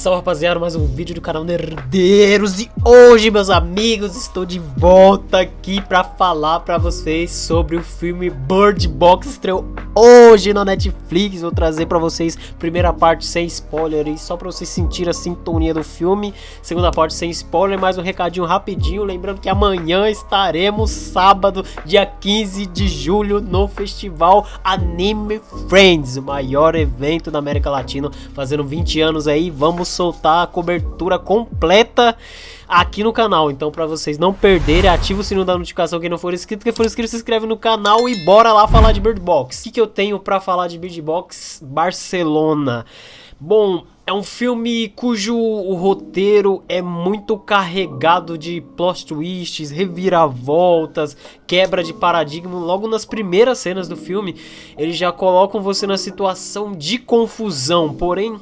Salve rapaziada, mais um vídeo do canal Nerdeiros. E hoje, meus amigos, estou de volta aqui pra falar pra vocês sobre o filme Bird Box. Estreou hoje na Netflix. Vou trazer pra vocês primeira parte sem spoiler e só pra vocês sentirem a sintonia do filme. Segunda parte sem spoiler, mais um recadinho rapidinho. Lembrando que amanhã estaremos, sábado, dia 15 de julho, no festival Anime Friends, o maior evento da América Latina, fazendo 20 anos aí. Vamos soltar a cobertura completa aqui no canal, então para vocês não perderem, ativa o sininho da notificação quem não for inscrito, quem for inscrito se inscreve no canal e bora lá falar de Bird Box. O que eu tenho para falar de Bird Box Barcelona? Bom, é um filme cujo o roteiro é muito carregado de plot twists, reviravoltas, quebra de paradigma. Logo nas primeiras cenas do filme, eles já colocam você na situação de confusão, porém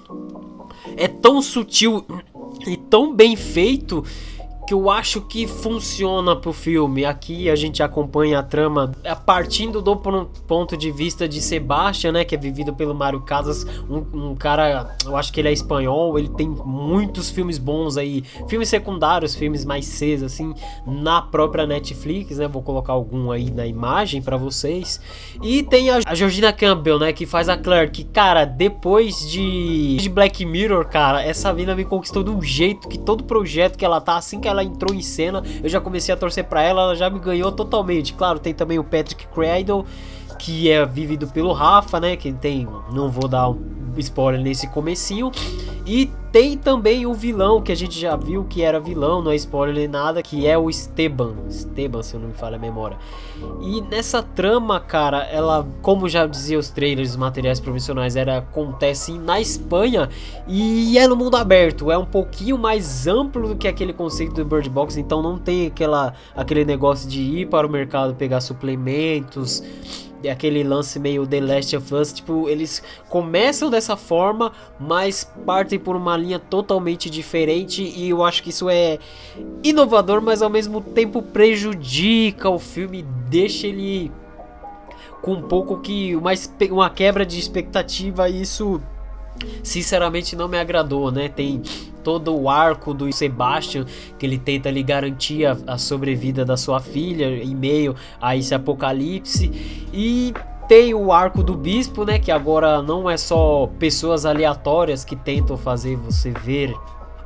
é tão sutil e tão bem feito que eu acho que funciona pro filme. Aqui a gente acompanha a trama partindo do ponto de vista de Sebastian, né, que é vivido pelo Mário Casas, um cara, eu acho que ele é espanhol, ele tem muitos filmes bons aí, filmes secundários, filmes mais Cs, assim, na própria Netflix, né, vou colocar algum aí na imagem pra vocês. E tem a Georgina Campbell, né, que faz a Claire, que, cara, depois de Black Mirror, cara, essa mina me conquistou de um jeito que todo projeto que ela tá, assim que ela entrou em cena, eu já comecei a torcer pra ela, ela já me ganhou totalmente. Claro, tem também o Patrick Cradle, que é vivido pelo Rafa, né, que tem, não vou dar um spoiler nesse comecinho, e tem também o vilão, que a gente já viu que era vilão, não é spoiler nem nada, que é o Esteban, se eu não me falha a memória. E nessa trama, cara, ela, como já dizia os trailers, os materiais promocionais, acontece na Espanha e é no mundo aberto, é um pouquinho mais amplo do que aquele conceito do Bird Box, então não tem aquele negócio de ir para o mercado pegar suplementos, aquele lance meio The Last of Us, tipo, eles começam dessa forma, mas partem por uma linha totalmente diferente, e eu acho que isso é inovador, mas ao mesmo tempo prejudica o filme, deixa ele com um pouco que uma quebra de expectativa, e isso sinceramente não me agradou, né? Tem todo o arco do Sebastian, que ele tenta ali garantir a sobrevida da sua filha em meio a esse apocalipse, e tem o arco do bispo, né, que agora não é só pessoas aleatórias que tentam fazer você ver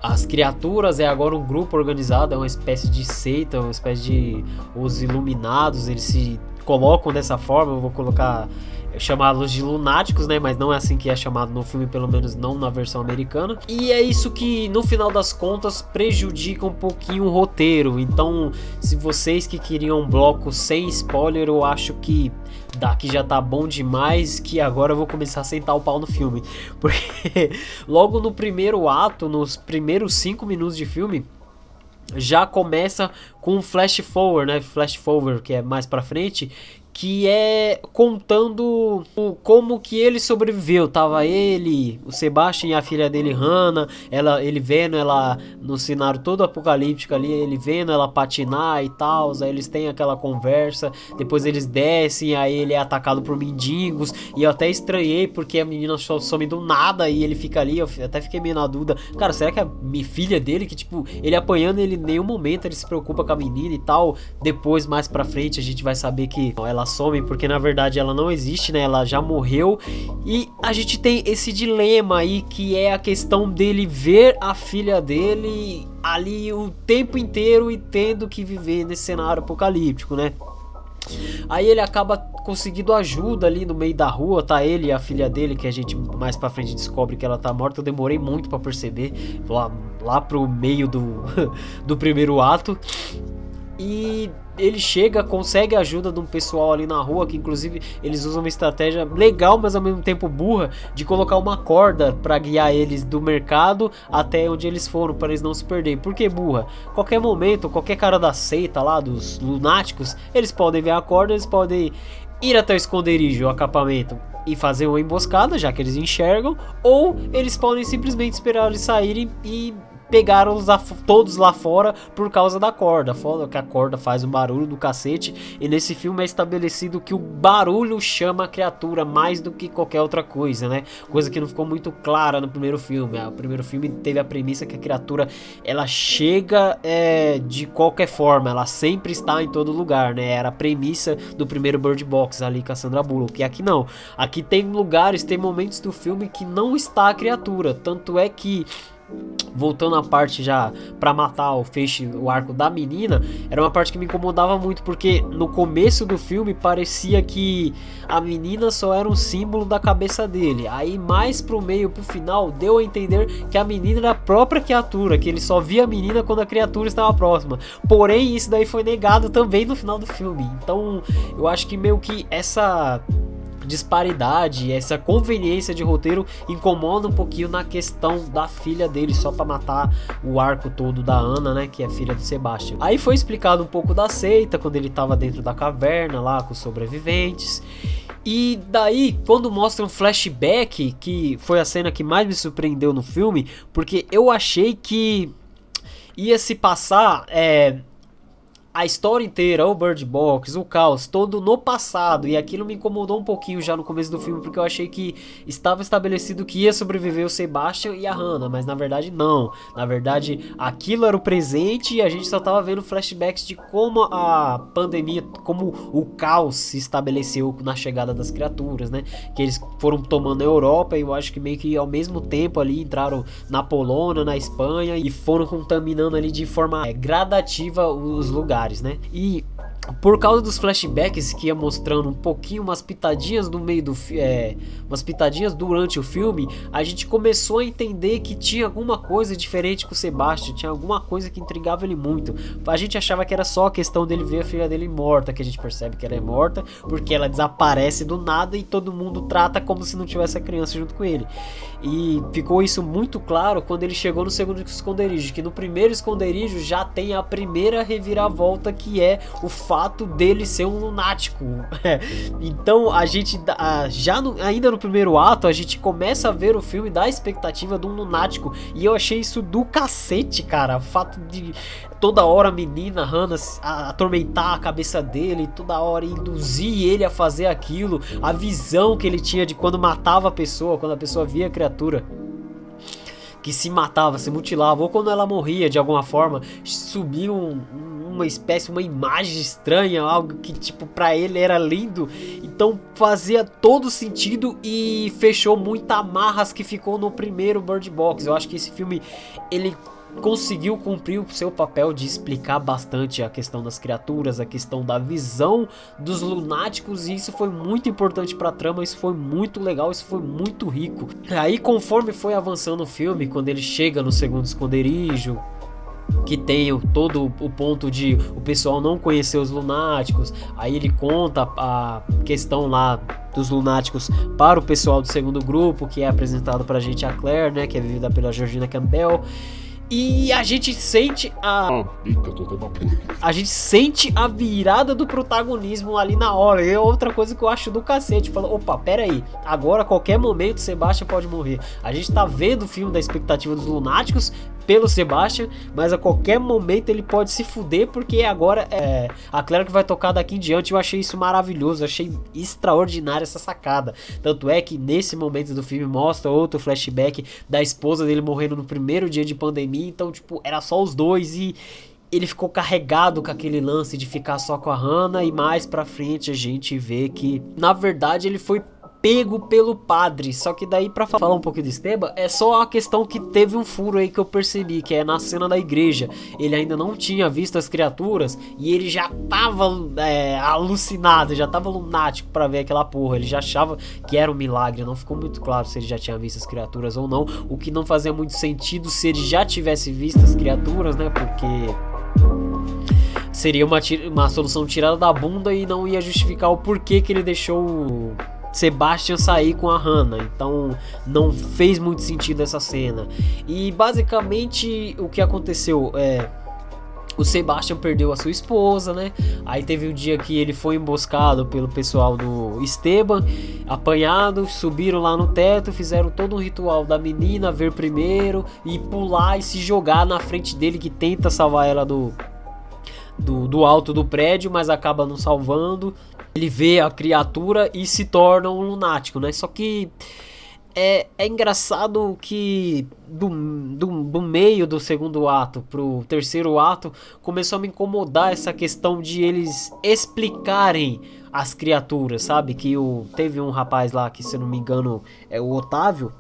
as criaturas, é agora um grupo organizado, é uma espécie de seita, uma espécie de os iluminados, eles se colocam dessa forma, eu vou colocar chamá-los de lunáticos, né, mas não é assim que é chamado no filme, pelo menos não na versão americana, e é isso que no final das contas prejudica um pouquinho o roteiro. Então, se vocês que queriam um bloco sem spoiler, eu acho que daqui já tá bom demais, que agora eu vou começar a sentar o pau no filme, porque logo no primeiro ato, nos primeiros 5 minutos de filme, já começa com um flash forward, né? Flash forward, que é mais pra frente, que é contando como que ele sobreviveu. Tava ele, o Sebastian e a filha dele, Hannah, ele vendo ela no cenário todo apocalíptico ali, ele vendo ela patinar e tal, aí eles têm aquela conversa, depois eles descem, aí ele é atacado por mendigos, e eu até estranhei porque a menina some do nada e ele fica ali, eu até fiquei meio na dúvida, cara, será que é a filha dele, que tipo, ele apanhando, ele em nenhum momento ele se preocupa com a menina e tal. Depois, mais pra frente, a gente vai saber que ela some, porque na verdade ela não existe, né, ela já morreu, e a gente tem esse dilema aí, que é a questão dele ver a filha dele ali o tempo inteiro e tendo que viver nesse cenário apocalíptico, né. Aí ele acaba conseguindo ajuda ali no meio da rua, tá ele e a filha dele, que a gente mais pra frente descobre que ela tá morta. Eu demorei muito pra perceber, lá pro meio do primeiro ato. E ele chega, consegue a ajuda de um pessoal ali na rua, que inclusive eles usam uma estratégia legal, mas ao mesmo tempo burra, de colocar uma corda para guiar eles do mercado até onde eles foram, para eles não se perderem. Por que burra? Qualquer momento, qualquer cara da seita lá, dos lunáticos, eles podem ver a corda, eles podem ir até o esconderijo, o acampamento, e fazer uma emboscada, já que eles enxergam, ou eles podem simplesmente esperar eles saírem e pegaram todos lá fora por causa da corda. Foda que a corda faz um barulho do cacete. E nesse filme é estabelecido que o barulho chama a criatura mais do que qualquer outra coisa, né? Coisa que não ficou muito clara no primeiro filme. O primeiro filme teve a premissa que a criatura ela chega de qualquer forma, ela sempre está em todo lugar, né? Era a premissa do primeiro Bird Box ali com a Sandra Bullock. E aqui não. Aqui tem lugares, tem momentos do filme que não está a criatura. Tanto é que, voltando à parte já pra matar o arco da menina, era uma parte que me incomodava muito, porque no começo do filme parecia que a menina só era um símbolo da cabeça dele. Aí mais pro meio, pro final, deu a entender que a menina era a própria criatura, que ele só via a menina quando a criatura estava próxima. Porém, isso daí foi negado também no final do filme. Então, eu acho que meio que essa disparidade, essa conveniência de roteiro incomoda um pouquinho na questão da filha dele, só pra matar o arco todo da Ana, né, que é filha do Sebastian. Aí foi explicado um pouco da seita, quando ele tava dentro da caverna lá com os sobreviventes. E daí, quando mostra um flashback, que foi a cena que mais me surpreendeu no filme, porque eu achei que ia se passar a história inteira, o Bird Box, o caos, todo no passado. E aquilo me incomodou um pouquinho já no começo do filme, porque eu achei que estava estabelecido que ia sobreviver o Sebastian e a Hannah, mas na verdade não. Na verdade, aquilo era o presente e a gente só estava vendo flashbacks de como a pandemia, como o caos se estabeleceu na chegada das criaturas, né? Que eles foram tomando a Europa e eu acho que meio que ao mesmo tempo ali entraram na Polônia, na Espanha e foram contaminando ali de forma gradativa os lugares, né? E por causa dos flashbacks que ia mostrando um pouquinho, umas pitadinhas no meio do umas pitadinhas durante o filme, a gente começou a entender que tinha alguma coisa diferente com o Sebastian, tinha alguma coisa que intrigava ele muito. A gente achava que era só a questão dele ver a filha dele morta, que a gente percebe que ela é morta, porque ela desaparece do nada e todo mundo trata como se não tivesse a criança junto com ele. E ficou isso muito claro quando ele chegou no segundo esconderijo, que no primeiro esconderijo já tem a primeira reviravolta, que é o fato dele ser um lunático. Então a gente ainda no primeiro ato a gente começa a ver o filme da expectativa de um lunático, e eu achei isso do cacete, cara. O fato de toda hora a menina Hannah atormentar a cabeça dele, toda hora induzir ele a fazer aquilo, a visão que ele tinha de quando matava a pessoa, quando a pessoa via a criatura que se matava, se mutilava, ou quando ela morria de alguma forma, subia uma espécie, uma imagem estranha, algo que tipo pra ele era lindo. Então fazia todo sentido e fechou muitas amarras que ficou no primeiro Bird Box. Eu acho que esse filme ele conseguiu cumprir o seu papel de explicar bastante a questão das criaturas, a questão da visão dos lunáticos, e isso foi muito importante pra trama, isso foi muito legal, isso foi muito rico. Aí conforme foi avançando o filme, quando ele chega no segundo esconderijo, que tem todo o ponto de o pessoal não conhecer os lunáticos, aí ele conta a questão lá dos lunáticos para o pessoal do segundo grupo, que é apresentado pra gente a Claire, né, que é vivida pela Georgina Campbell. E a gente sente a virada do protagonismo ali na hora. E é outra coisa que eu acho do cacete. Fala, opa, pera aí, agora a qualquer momento Sebastian pode morrer. A gente tá vendo o filme da expectativa dos lunáticos pelo Sebastian, mas a qualquer momento ele pode se fuder, porque agora é a Claire que vai tocar daqui em diante. Eu achei isso maravilhoso, eu achei extraordinária essa sacada. Tanto é que nesse momento do filme mostra outro flashback da esposa dele morrendo no primeiro dia de pandemia. Então, tipo, era só os dois e ele ficou carregado com aquele lance de ficar só com a Hannah. E mais pra frente a gente vê que, na verdade, ele foi pego pelo padre. Só que daí, pra falar um pouquinho do Esteban, é só a questão que teve um furo aí que eu percebi, que é na cena da igreja. Ele ainda não tinha visto as criaturas e ele já tava alucinado, já tava lunático pra ver aquela porra. Ele já achava que era um milagre. Não ficou muito claro se ele já tinha visto as criaturas ou não, o que não fazia muito sentido se ele já tivesse visto as criaturas, né? Porque seria uma solução tirada da bunda e não ia justificar o porquê que ele deixou o Sebastian sair com a Hannah. Então não fez muito sentido essa cena. E basicamente o que aconteceu o Sebastian perdeu a sua esposa, né? Aí teve um dia que ele foi emboscado pelo pessoal do Esteban, apanhado, subiram lá no teto, fizeram todo um ritual da menina ver primeiro e pular e se jogar na frente dele, que tenta salvar ela do alto do prédio, mas acaba não salvando. Ele vê a criatura e se torna um lunático, né? Só que é engraçado que do meio do segundo ato pro terceiro ato começou a me incomodar essa questão de eles explicarem as criaturas, sabe? Que teve um rapaz lá que, se eu não me engano, é o Otávio.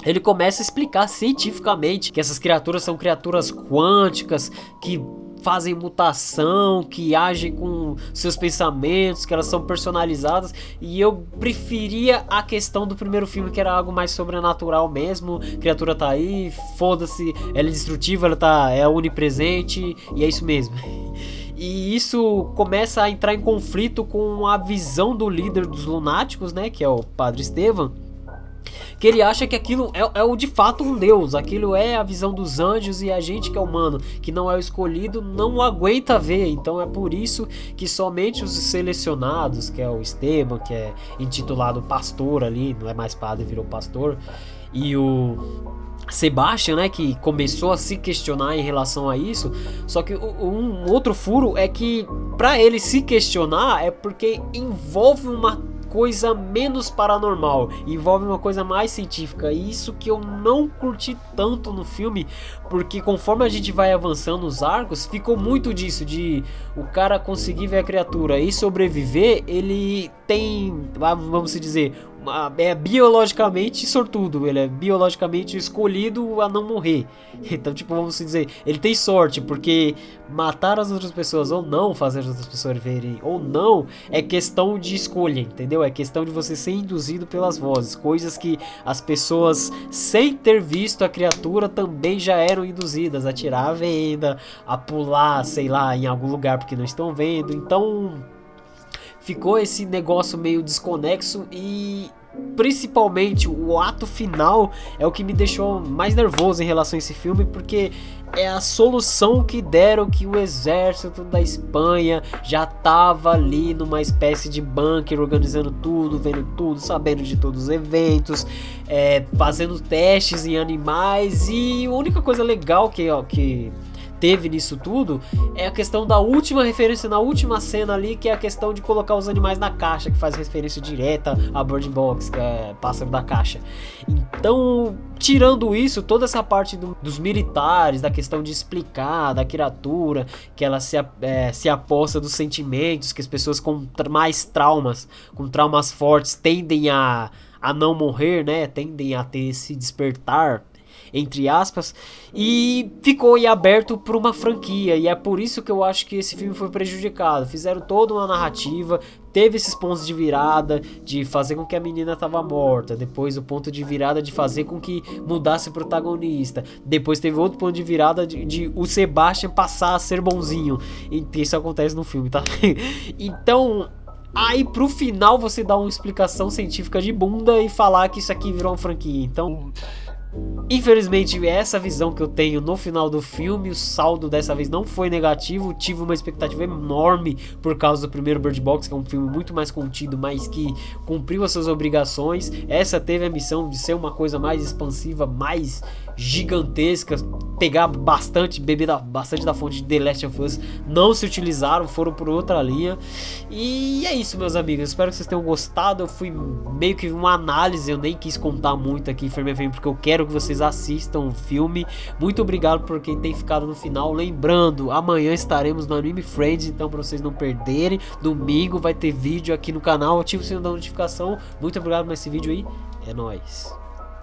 Ele começa a explicar cientificamente que essas criaturas são criaturas quânticas, que fazem mutação, que agem com seus pensamentos, que elas são personalizadas, e eu preferia a questão do primeiro filme, que era algo mais sobrenatural mesmo. A criatura tá aí, foda-se, ela é destrutiva, é onipresente, e é isso mesmo. E isso começa a entrar em conflito com a visão do líder dos lunáticos, né, que é o Padre Esteban, que ele acha que aquilo é o de fato um deus, aquilo é a visão dos anjos, e a gente que é humano, que não é o escolhido, não aguenta ver. Então é por isso que somente os selecionados, que é o Esteban, que é intitulado pastor ali, não é mais padre, virou pastor, e o Sebastian, né, que começou a se questionar em relação a isso. Só que um outro furo é que para ele se questionar é porque envolve uma coisa menos paranormal, envolve uma coisa mais científica, e isso que eu não curti tanto no filme, porque conforme a gente vai avançando nos arcos, ficou muito disso, de o cara conseguir ver a criatura e sobreviver. Ele tem, vamos dizer, é biologicamente sortudo, ele é biologicamente escolhido a não morrer. Então, tipo, vamos dizer, ele tem sorte, porque matar as outras pessoas ou não, fazer as outras pessoas verem ou não, é questão de escolha, entendeu? É questão de você ser induzido pelas vozes, coisas que as pessoas, sem ter visto a criatura, também já eram induzidas a tirar a venda, a pular, sei lá, em algum lugar porque não estão vendo. Então ficou esse negócio meio desconexo, e principalmente o ato final é o que me deixou mais nervoso em relação a esse filme, porque é a solução que deram, que o exército da Espanha já tava ali numa espécie de bunker, organizando tudo, vendo tudo, sabendo de todos os eventos, fazendo testes em animais. E a única coisa legal que teve nisso tudo é a questão da última referência na última cena ali, que é a questão de colocar os animais na caixa, que faz referência direta a Bird Box, que é Pássaro da Caixa. Então, tirando isso, toda essa parte dos militares, da questão de explicar da criatura, que ela se aposta dos sentimentos, que as pessoas com mais traumas, com traumas fortes, tendem a não morrer, né? Tendem a ter esse despertar, entre aspas, e ficou em aberto para uma franquia, e é por isso que eu acho que esse filme foi prejudicado. Fizeram toda uma narrativa, teve esses pontos de virada, de fazer com que a menina estava morta, depois o ponto de virada de fazer com que mudasse o protagonista, depois teve outro ponto de virada de o Sebastian passar a ser bonzinho, e isso acontece no filme, tá? Então, aí pro final você dá uma explicação científica de bunda e falar que isso aqui virou uma franquia. Então, infelizmente, essa visão que eu tenho no final do filme. O saldo dessa vez não foi negativo. Tive uma expectativa enorme por causa do primeiro Bird Box, que é um filme muito mais contido, mas que cumpriu as suas obrigações. Essa teve a missão de ser uma coisa mais expansiva, mais gigantesca, pegar bastante, beber bastante da fonte de The Last of Us. Não se utilizaram, foram por outra linha. E é isso, meus amigos, espero que vocês tenham gostado. Eu fui meio que uma análise, eu nem quis contar muito aqui Frame a Frame, porque eu quero que vocês assistam o filme. Muito obrigado por quem tem ficado no final. Lembrando, amanhã estaremos no Anime Friends, então para vocês não perderem, domingo vai ter vídeo aqui no canal. Ative o sininho da notificação. Muito obrigado por esse vídeo aí, é nóis.